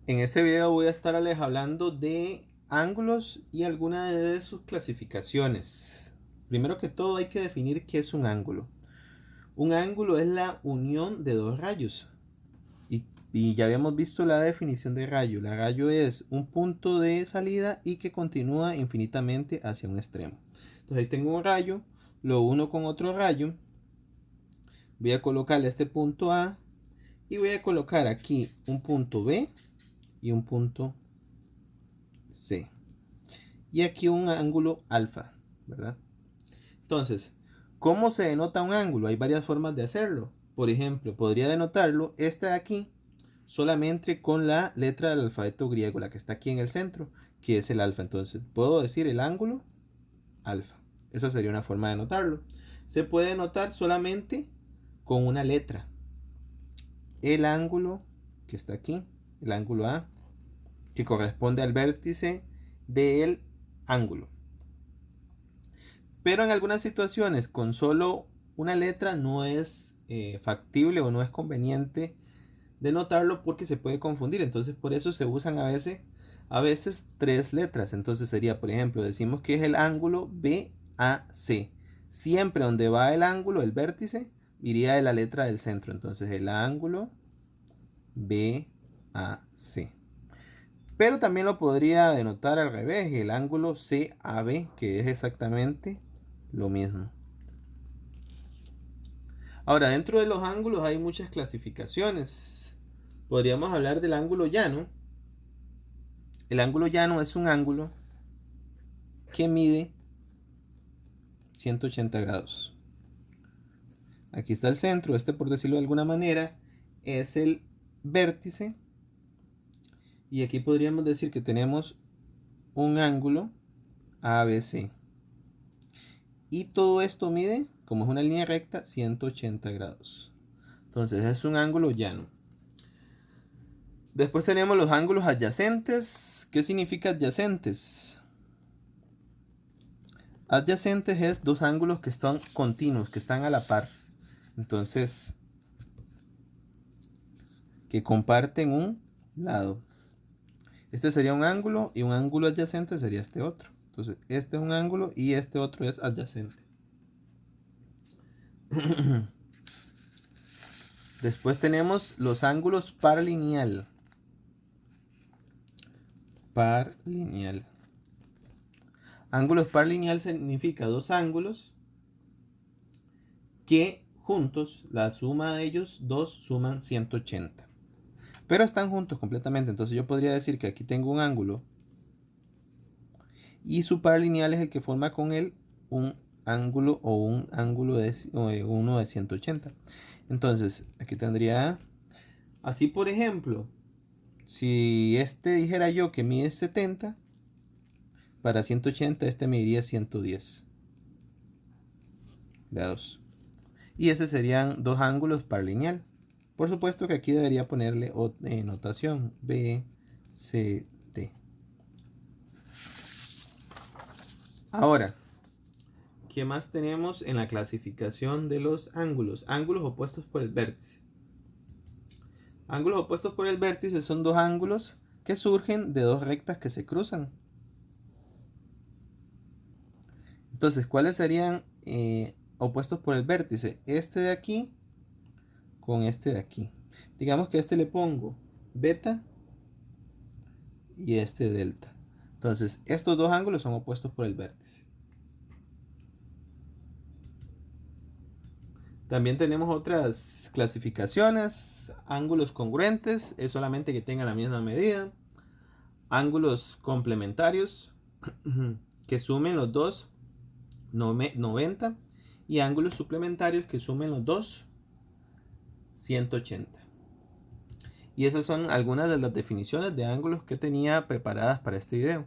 En este video voy a estarles hablando de ángulos y algunas de sus clasificaciones. Primero que todo hay que definir qué es un ángulo. Un ángulo es la unión de dos rayos. Y ya habíamos visto la definición de rayo. La rayo es un punto de salida y que continúa infinitamente hacia un extremo. Entonces ahí tengo un rayo, lo uno con otro rayo. Voy a colocarle este punto A y voy a colocar aquí un punto B y un punto C. Y aquí un ángulo alfa, ¿verdad? Entonces, ¿cómo se denota un ángulo? Hay varias formas de hacerlo. Por ejemplo, podría denotarlo este de aquí solamente con la letra del alfabeto griego, la que está aquí en el centro, que es el alfa. Entonces, puedo decir el ángulo alfa. Esa sería una forma de notarlo. Se puede notar solamente con una letra. El ángulo que está aquí, el ángulo A, que corresponde al vértice del ángulo. Pero en algunas situaciones con solo una letra no es factible o no es conveniente denotarlo porque se puede confundir. Entonces por eso se usan a veces tres letras. Entonces sería, por ejemplo, decimos que es el ángulo BAC. Siempre donde va el ángulo, el vértice, iría de la letra del centro. Entonces el ángulo BAC. Pero también lo podría denotar al revés, el ángulo CAB, que es exactamente lo mismo. Ahora, dentro de los ángulos hay muchas clasificaciones. Podríamos hablar del ángulo llano. El ángulo llano es un ángulo que mide 180 grados. Aquí está el centro, este por decirlo de alguna manera es el vértice. Y aquí podríamos decir que tenemos un ángulo ABC. Y todo esto mide, como es una línea recta, 180 grados. Entonces es un ángulo llano. Después tenemos los ángulos adyacentes. ¿Qué significa adyacentes? Adyacentes es dos ángulos que están continuos, que están a la par. Entonces, que comparten un lado. Este sería un ángulo y un ángulo adyacente sería este otro. Entonces, este es un ángulo y este otro es adyacente. Después tenemos los ángulos par lineal. Par lineal. Ángulos par lineal significa dos ángulos que juntos, la suma de ellos dos suman 180. Pero están juntos completamente. Entonces yo podría decir que aquí tengo un ángulo y su par lineal es el que forma con él un ángulo o un ángulo de uno de 180. Entonces aquí tendría así, por ejemplo, si este dijera yo que mide 70, para 180 este mediría 110 grados. Y ese serían dos ángulos par lineal. Por supuesto que aquí debería ponerle notación B, C, D. Ahora, ¿qué más tenemos en la clasificación de los ángulos? Ángulos opuestos por el vértice. Ángulos opuestos por el vértice son dos ángulos que surgen de dos rectas que se cruzan. Entonces, ¿cuáles serían opuestos por el vértice? Este de aquí con este de aquí. Digamos que a este le pongo beta y este delta. Entonces, estos dos ángulos son opuestos por el vértice. También tenemos otras clasificaciones. Ángulos congruentes, es solamente que tengan la misma medida. Ángulos complementarios, que sumen los dos 90. Y ángulos suplementarios que sumen los dos 180. Y esas son algunas de las definiciones de ángulos que tenía preparadas para este video.